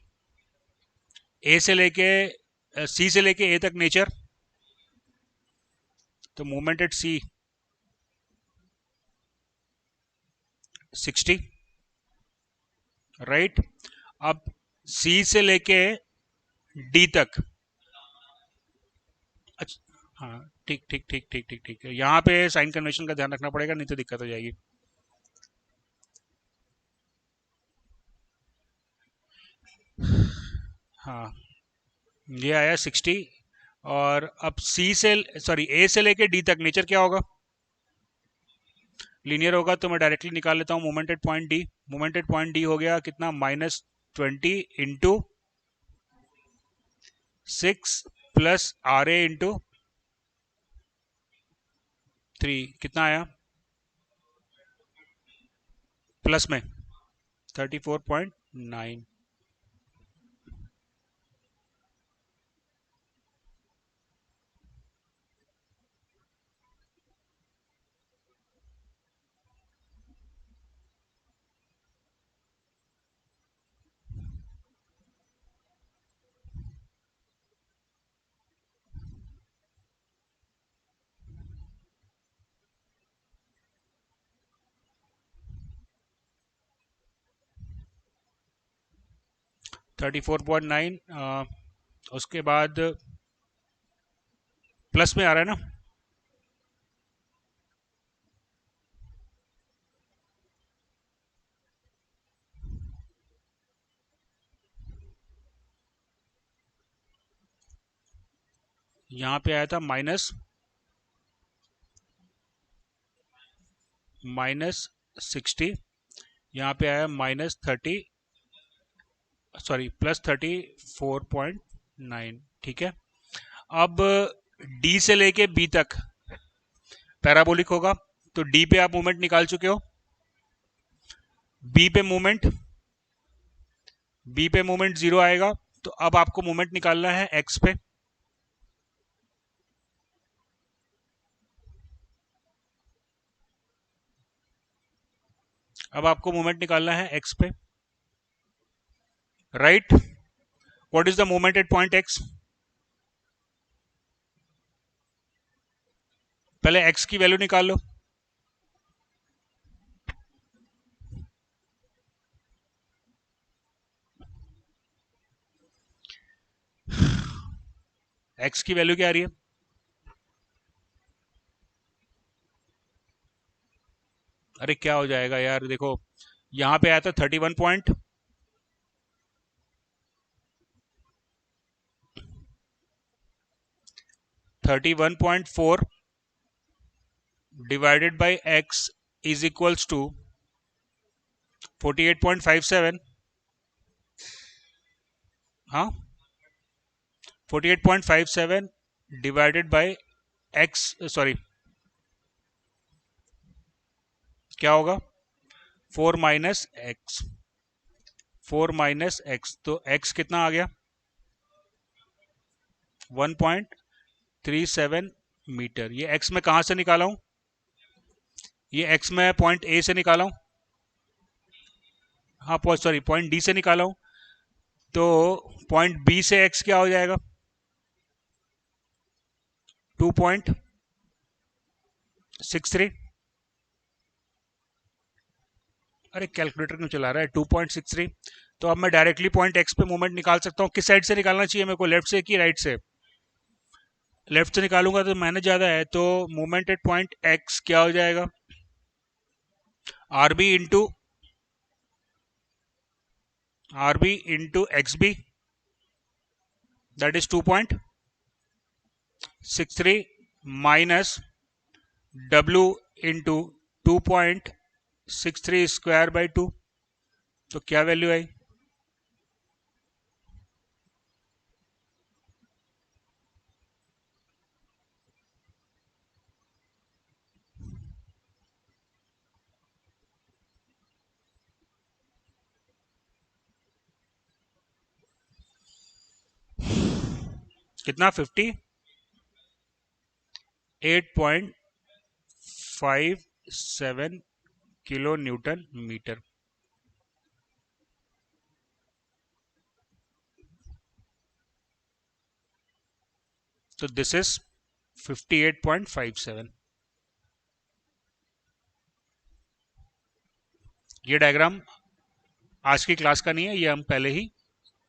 ए से लेके सी से लेके ए तक नेचर, तो मोमेंट एट सी 60, राइट। अब सी से लेके डी तक, अच्छा हाँ ठीक ठीक ठीक ठीक ठीक ठीक है, यहाँ पे साइन कन्वेंशन का ध्यान रखना पड़ेगा, नहीं तो दिक्कत हो जाएगी। हाँ ये आया 60, और अब ए से लेके डी तक नेचर क्या होगा? लीनियर होगा। तो मैं डायरेक्टली निकाल लेता हूँ moment at point D. Moment at point D हो गया कितना? -20 इंटू 6 प्लस RA इंटू 3, कितना आया? प्लस में 34.9। 34.9, उसके बाद प्लस में आ रहा है ना, यहाँ पे आया था -60, यहाँ पे आया +34.9, ठीक है। अब डी से लेके बी तक पैराबोलिक होगा, तो डी पे आप मोमेंट निकाल चुके हो। बी पे मोमेंट 0 आएगा, तो अब आपको मोमेंट निकालना है एक्स पे। अब आपको मोमेंट निकालना है एक्स पे, right. What is the moment at point x? पहले एक्स की वैल्यू निकाल लो। एक्स की वैल्यू क्या आ रही है? अरे क्या हो जाएगा यार, देखो यहां पे आया था 31.4 divided by X is equals to 48.57। हाँ 48.57 डिवाइडेड बाय एक्स, सॉरी क्या होगा? 4 माइनस एक्स, तो एक्स कितना आ गया? 1.37 मीटर। ये एक्स में कहां से निकाला हूं? ये एक्स में पॉइंट ए से निकाला हूं, हाँ सॉरी पॉइंट डी से निकाला हूं, तो पॉइंट बी से एक्स क्या हो जाएगा, 2.63। अरे कैलकुलेटर क्यों चला रहा है, 2.63। तो अब मैं डायरेक्टली पॉइंट एक्स पे मोमेंट निकाल सकता हूँ। किस साइड से निकालना चाहिए मेरे को, लेफ्ट से कि राइट से? लेफ्ट से निकालूंगा तो माइनस ज्यादा है, तो मोमेंट एट पॉइंट एक्स क्या हो जाएगा, R B into X B, that is 2.63 minus W into 2.63 square by 2। तो क्या वैल्यू आई, कितना, 58.57 किलो न्यूटन मीटर। तो दिस इज 58.57। ये डायग्राम आज की क्लास का नहीं है, ये हम पहले ही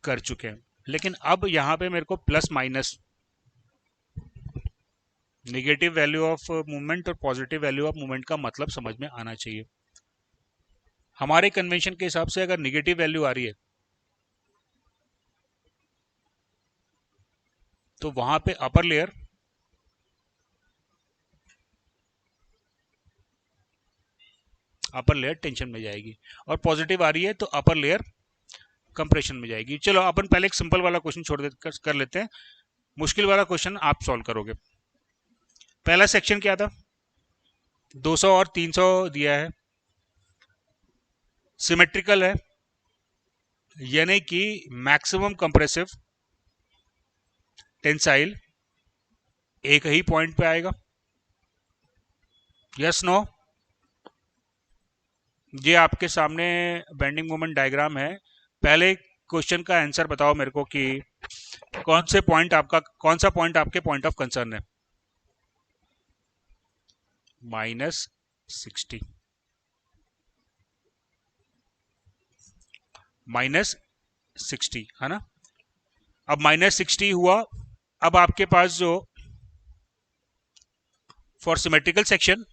कर चुके हैं। लेकिन अब यहां पे मेरे को plus minus, negative value of movement और पॉजिटिव वैल्यू ऑफ मूवमेंट का मतलब समझ में आना चाहिए। हमारे कन्वेंशन के हिसाब से अगर नेगेटिव वैल्यू आ रही है तो वहां पे अपर लेयर टेंशन में जाएगी, और पॉजिटिव आ रही है तो अपर लेयर कंप्रेशन में जाएगी। चलो अपन पहले एक सिंपल वाला क्वेश्चन छोड़ दे कर लेते हैं, मुश्किल वाला क्वेश्चन आप सॉल्व करोगे। पहला सेक्शन क्या था, 200 और 300 दिया है, सिमेट्रिकल है, यानी कि मैक्सिमम कंप्रेसिव टेंसाइल एक ही पॉइंट पे आएगा, यस नो? ये आपके सामने बेंडिंग मोमेंट डायग्राम है। पहले क्वेश्चन का आंसर बताओ मेरे को कि कौन सा पॉइंट आपके पॉइंट ऑफ कंसर्न है। -60, -60 है ना। अब -60 हुआ, अब आपके पास जो for symmetrical section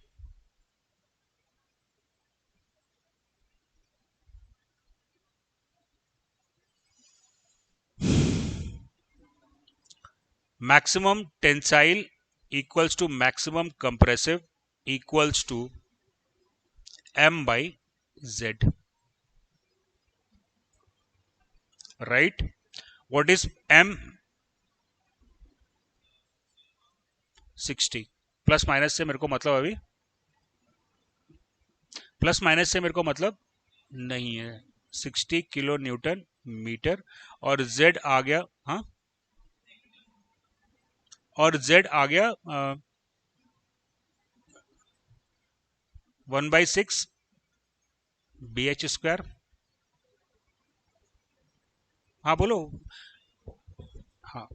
maximum tensile equals to maximum compressive equals to m/z, right? What is m60? Plus minus से मेरे को मतलब अभी प्लस माइनस से मेरे को मतलब नहीं है, 60 किलो न्यूटन मीटर, और z आ गया, हाँ, और z आ गया 1/6 BH²। हाँ बोलो, हाँ,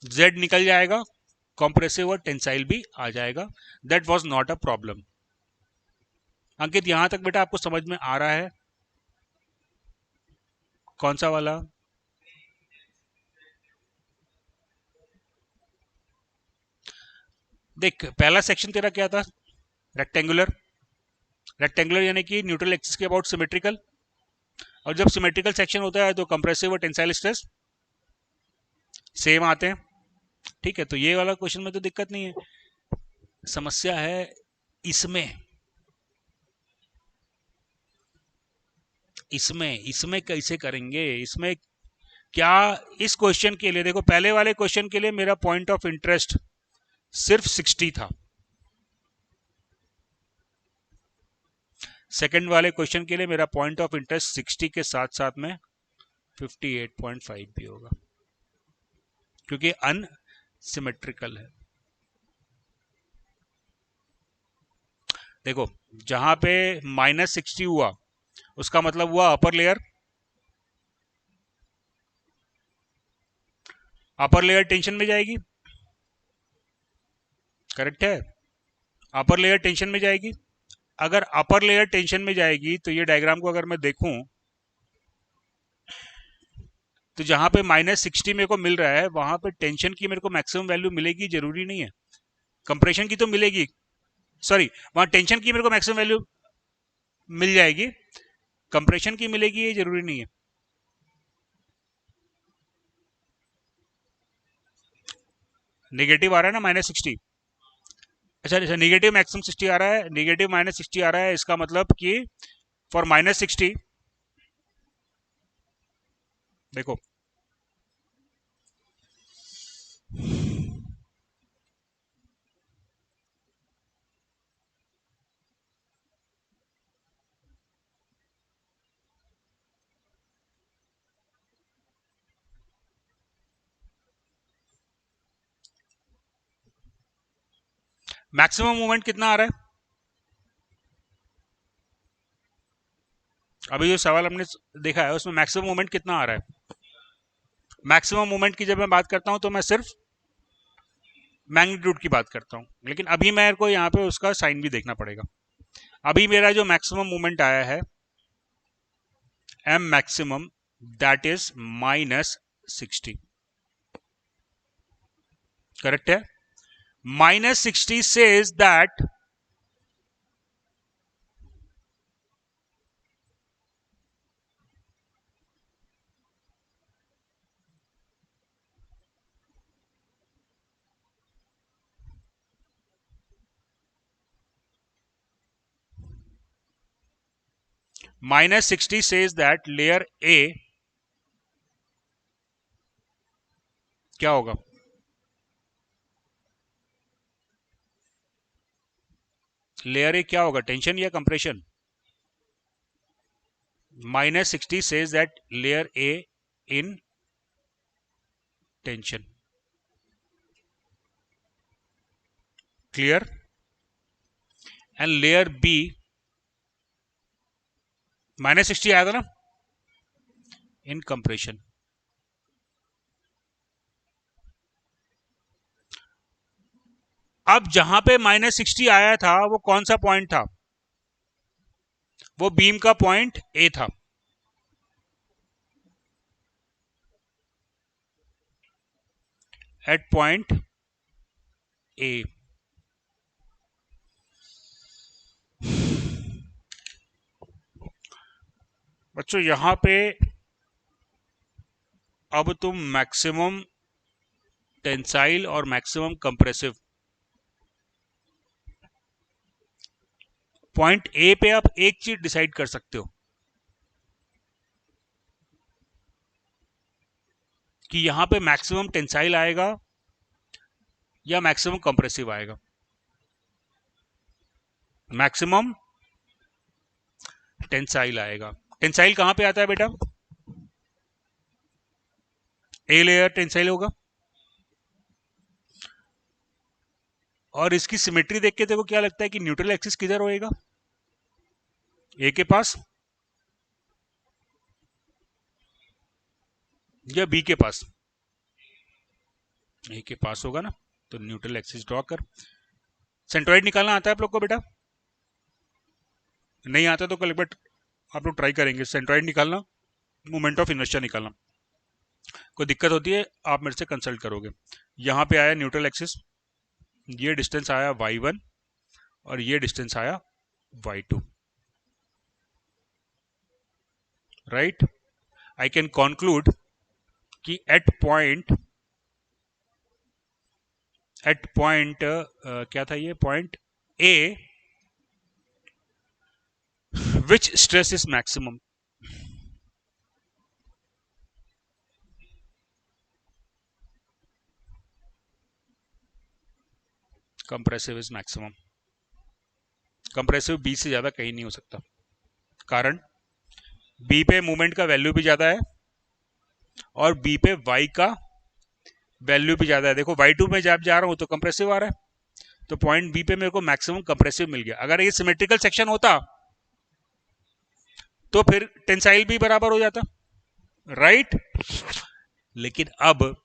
z निकल जाएगा, कॉम्प्रेसिव और टेंसाइल भी आ जाएगा, that was not a problem. Ankit यहां तक बेटा आपको समझ में आ रहा है? कौन सा वाला? देख, पहला सेक्शन तेरा क्या था, रेक्टेंगुलर। रेक्टेंगुलर यानी कि न्यूट्रल एक्सिस के अबाउट सिमेट्रिकल, और जब सिमेट्रिकल सेक्शन होता है तो कंप्रेसिव और टेंसाइल स्ट्रेस सेम आते हैं, ठीक है। तो ये वाला क्वेश्चन में तो दिक्कत नहीं है, समस्या है इसमें इसमें इसमें कैसे करेंगे, इसमें क्या? इस क्वेश्चन के लिए देखो, पहले वाले क्वेश्चन के लिए मेरा पॉइंट ऑफ इंटरेस्ट सिर्फ 60 था, सेकंड वाले क्वेश्चन के लिए मेरा पॉइंट ऑफ इंटरेस्ट 60 के साथ साथ में 58.5 भी होगा, क्योंकि अनसिमेट्रिकल है। देखो, जहां पे -60 हुआ उसका मतलब हुआ upper layer, upper layer tension में जाएगी, करेक्ट है, अपर लेयर टेंशन में जाएगी। अगर अपर लेयर टेंशन में जाएगी तो ये डायग्राम को अगर मैं देखूं तो जहां पे -60 मेरे को मिल रहा है वहां पे टेंशन की मेरे को मैक्सिमम वैल्यू मिलेगी, जरूरी नहीं है। कंप्रेशन की तो मिलेगी, सॉरी, वहां टेंशन की मेरे को मैक्सिमम वैल्यू मिल जाएगी, कंप्रेशन की मिलेगी ये जरूरी नहीं है। नेगेटिव आ रहा है ना -60, अच्छा अच्छा, नेगेटिव मैक्सिमम 60 आ रहा है, नेगेटिव -60 आ रहा है, इसका मतलब कि फॉर -60 देखो, मैक्सिमम मूवमेंट कितना आ रहा है? अभी जो सवाल हमने देखा है उसमें मैक्सिमम मूवमेंट कितना आ रहा है? मैक्सिमम मूवमेंट की जब मैं बात करता हूं तो मैं सिर्फ मैग्नीट्यूड की बात करता हूं, लेकिन अभी मेरे को यहाँ पे उसका साइन भी देखना पड़ेगा। अभी मेरा जो मैक्सिमम मूवमेंट आया है M maximum, that is -60, correct है। -60 says that -60 says that layer A क्या होगा? लेयर ए क्या होगा, टेंशन या compression? -60 says that layer A in tension, clear, and layer B -60 आया था ना, in compression। अब जहां पे -60 आया था वो कौन सा पॉइंट था? वो बीम का पॉइंट ए था, एट पॉइंट ए। बच्चों यहां पे अब तुम मैक्सिमम टेंसाइल और मैक्सिमम कंप्रेसिव पॉइंट ए पे आप एक चीज डिसाइड कर सकते हो कि यहां पे मैक्सिमम टेंसाइल आएगा या मैक्सिमम कंप्रेसिव आएगा। मैक्सिमम टेंसाइल आएगा। टेंसाइल कहां पे आता है बेटा? ए लेयर टेंसाइल होगा। और इसकी सिमेट्री देख के देखो क्या लगता है कि न्यूट्रल एक्सिस किधर होएगा? ए के पास या बी के पास? ए के पास होगा ना, तो न्यूट्रल एक्सिस ड्रॉ कर। सेंट्रॉइड निकालना आता है आप लोग को बेटा? नहीं आता तो कल एक बार आप लोग ट्राई करेंगे सेंट्रॉइड निकालना, मोमेंट ऑफ इनर्शिया निकालना। कोई दिक्कत होती है आप मेरे से कंसल्ट करोगे। यहां पे आया न्यूट्रल एक्सिस, ये डिस्टेंस आया y1 और ये डिस्टेंस आया y2, right. I can conclude कि एट पॉइंट क्या था ये point A, which stress is maximum? Compressive is maximum. Compressive B से ज्यादा कहीं नहीं हो सकता, कारण बी पे मूवमेंट का वैल्यू भी ज्यादा है और बी पे वाई का वैल्यू भी ज्यादा है। देखो y2 में जब जा रहा हूं तो कंप्रेसिव आ रहा है, तो पॉइंट बी पे मेरे को मैक्सिमम कंप्रेसिव मिल गया। अगर ये सिमेट्रिकल सेक्शन होता तो फिर टेंसाइल भी बराबर हो जाता, राइट। लेकिन अब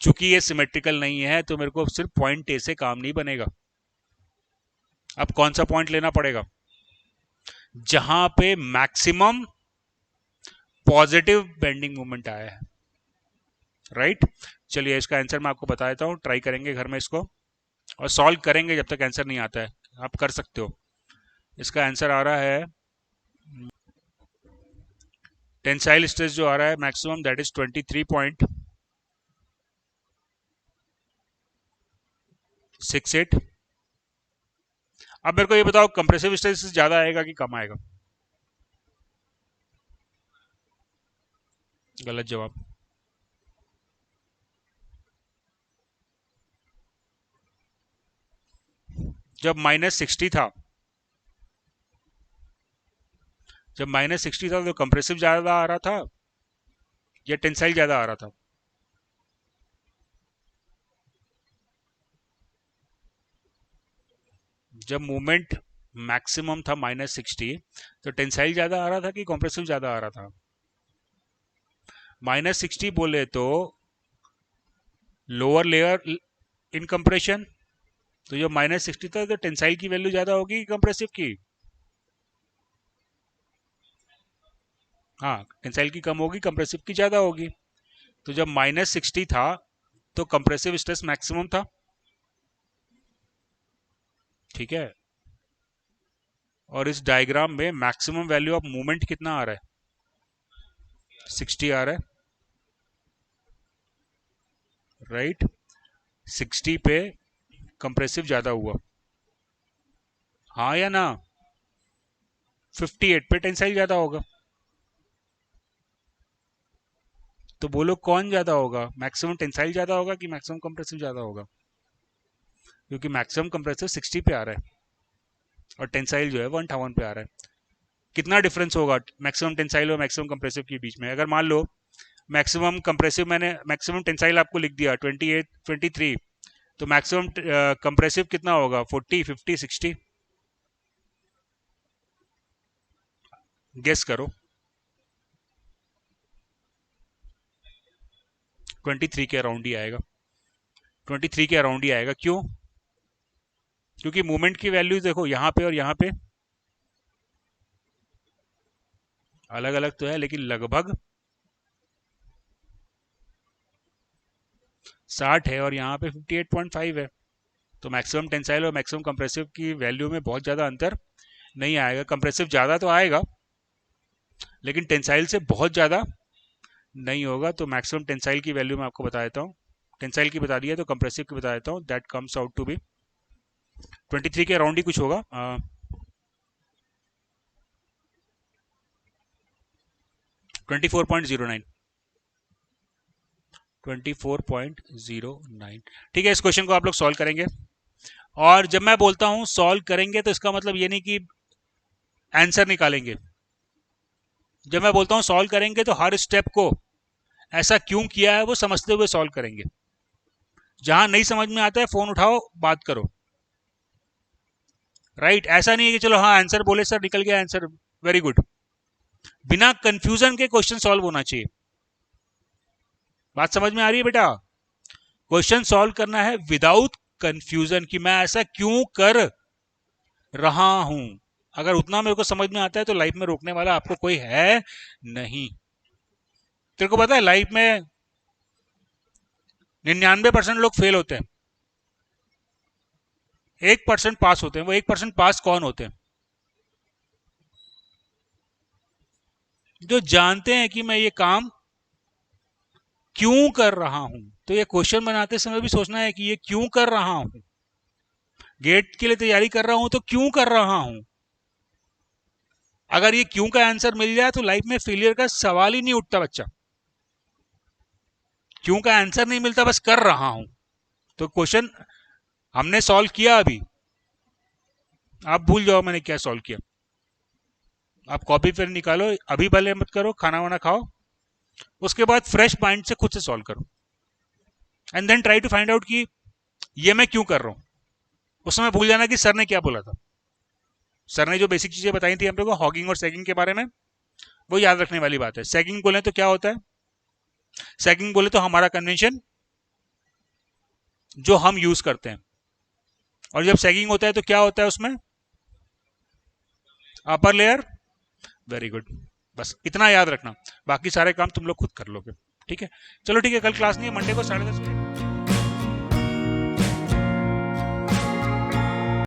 चूंकि ये सिमेट्रिकल नहीं है तो मेरे को सिर्फ पॉइंट ए से काम नहीं बनेगा। अब कौन सा पॉइंट लेना पड़ेगा? जहां पे मैक्सिमम पॉजिटिव बेंडिंग मोमेंट आया है, राइट। चलिए इसका आंसर मैं आपको बता देता हूं, ट्राई करेंगे घर में इसको और सॉल्व करेंगे जब तक आंसर नहीं आता है, आप कर सकते हो। इसका आंसर आ रहा है, टेंसाइल स्ट्रेस जो आ रहा है मैक्सिमम दैट इज 23.68। अब मेरे को ये बताओ कंप्रेसिव स्ट्रेस ज्यादा आएगा कि कम आएगा? गलत जवाब। जब -60 था, जब -60 था तो कंप्रेसिव ज्यादा आ रहा था या टेंसाइल ज्यादा आ रहा था? जब मूवमेंट मैक्सिमम था -60 तो टेंसाइल ज्यादा आ रहा था कि कंप्रेसिव ज्यादा आ रहा था? -60 बोले तो लोअर लेयर इन कंप्रेशन, तो जो -60 था तो टेंसाइल की वैल्यू ज्यादा होगी कि कंप्रेसिव की? हाँ, टेंसाइल की कम होगी, कंप्रेसिव की ज्यादा होगी। तो जब -60 था तो कंप्रेसिव स्ट्रेस मैक्सिमम था, ठीक है। और इस डायग्राम में मैक्सिमम वैल्यू ऑफ मूवमेंट कितना आ रहा है? 60 आ रहा है, राइट। 60 पे कंप्रेसिव ज्यादा हुआ, हाँ या ना? 58 पे टेंसाइल ज्यादा होगा। तो बोलो कौन ज्यादा होगा, मैक्सिमम टेंसाइल ज्यादा होगा कि मैक्सिमम कंप्रेसिव ज्यादा होगा? क्योंकि मैक्सिमम कंप्रेसिव 60 पे आ रहा है और टेंसाइल जो है 1000 पे आ रहा है। कितना डिफरेंस होगा मैक्सिमम टेंसाइल और मैक्सिमम कंप्रेसिव के बीच में? अगर मान लो मैक्सिमम कंप्रेसिव, मैंने मैक्सिमम टेंसाइल आपको लिख दिया 28 23, तो मैक्सिमम कंप्रेसिव कितना होगा? 40 50 60? गेस करो। 23 के अराउंड ही आएगा, 23 के अराउंड ही आएगा। क्यों? क्योंकि मूवमेंट की वैल्यू देखो यहाँ पे और यहाँ पे अलग अलग तो है लेकिन लगभग 60 है और यहाँ पे 58.5 है। तो मैक्सिमम टेंसाइल और मैक्सिमम कंप्रेसिव की वैल्यू में बहुत ज़्यादा अंतर नहीं आएगा। कंप्रेसिव ज़्यादा तो आएगा लेकिन टेंसाइल से बहुत ज़्यादा नहीं होगा। तो मैक्सिमम टेंसाइल की वैल्यू मैं आपको बता देता हूँ, टेंसाइल की बता दिया तो कंप्रेसिव की बता देता हूँ। That comes out to be 23 के अराउंड ही कुछ होगा। 24.09, 24.09। ठीक है, इस क्वेश्चन को आप लोग सॉल्व करेंगे। और जब मैं बोलता हूं सॉल्व करेंगे तो इसका मतलब ये नहीं कि आंसर निकालेंगे। जब मैं बोलता हूं सॉल्व करेंगे तो हर स्टेप को ऐसा क्यों किया है वो समझते हुए सॉल्व करेंगे। जहां नहीं समझ में आता है फोन उठाओ, बात करो, राइट। ऐसा नहीं है कि चलो हाँ आंसर बोले सर निकल गया आंसर, वेरी गुड। बिना कंफ्यूजन के क्वेश्चन सॉल्व होना चाहिए। बात समझ में आ रही है बेटा? क्वेश्चन सॉल्व करना है विदाउट कंफ्यूजन कि मैं ऐसा क्यों कर रहा हूं। अगर उतना मेरे को समझ में आता है तो लाइफ में रोकने वाला आपको कोई है नहीं। तेरे को पता है लाइफ में 99% लोग फेल होते हैं, 1% पास होते हैं। वो 1% पास कौन होते हैं? जो जानते हैं कि मैं ये काम क्यों कर रहा हूं। तो ये क्वेश्चन बनाते समय भी सोचना है कि ये क्यों कर रहा हूं। गेट के लिए तैयारी कर रहा हूं तो क्यों कर रहा हूं। अगर ये क्यों का आंसर मिल जाए तो लाइफ में फेलियर का सवाल ही नहीं उठता बच्चा। क्यों का आंसर नहीं मिलता, बस कर रहा हूं। तो क्वेश्चन हमने सॉल्व किया, अभी आप भूल जाओ मैंने क्या सॉल्व किया। आप कॉपी पेन निकालो, अभी भले मत करो, खाना वाना खाओ, उसके बाद फ्रेश माइंड से खुद से सॉल्व करो and then try to find out कि ये मैं क्यों कर रहा हूं। उस समय भूल जाना कि सर ने क्या बोला था। सर ने जो बेसिक चीजें बताई थी हम लोग को हॉगिंग और सैगिंग के बारे में, वो याद रखने वाली बात है। सैगिंग बोले तो क्या होता है? सैगिंग बोले तो हमारा कन्वेंशन जो हम यूज करते हैं, और जब सैगिंग होता है तो क्या होता है उसमें? Upper layer. वेरी गुड, बस इतना याद रखना, बाकी सारे काम तुम लोग खुद कर लोगे। ठीक है, चलो ठीक है, कल क्लास नहीं है, मंडे को 10:30 बजे।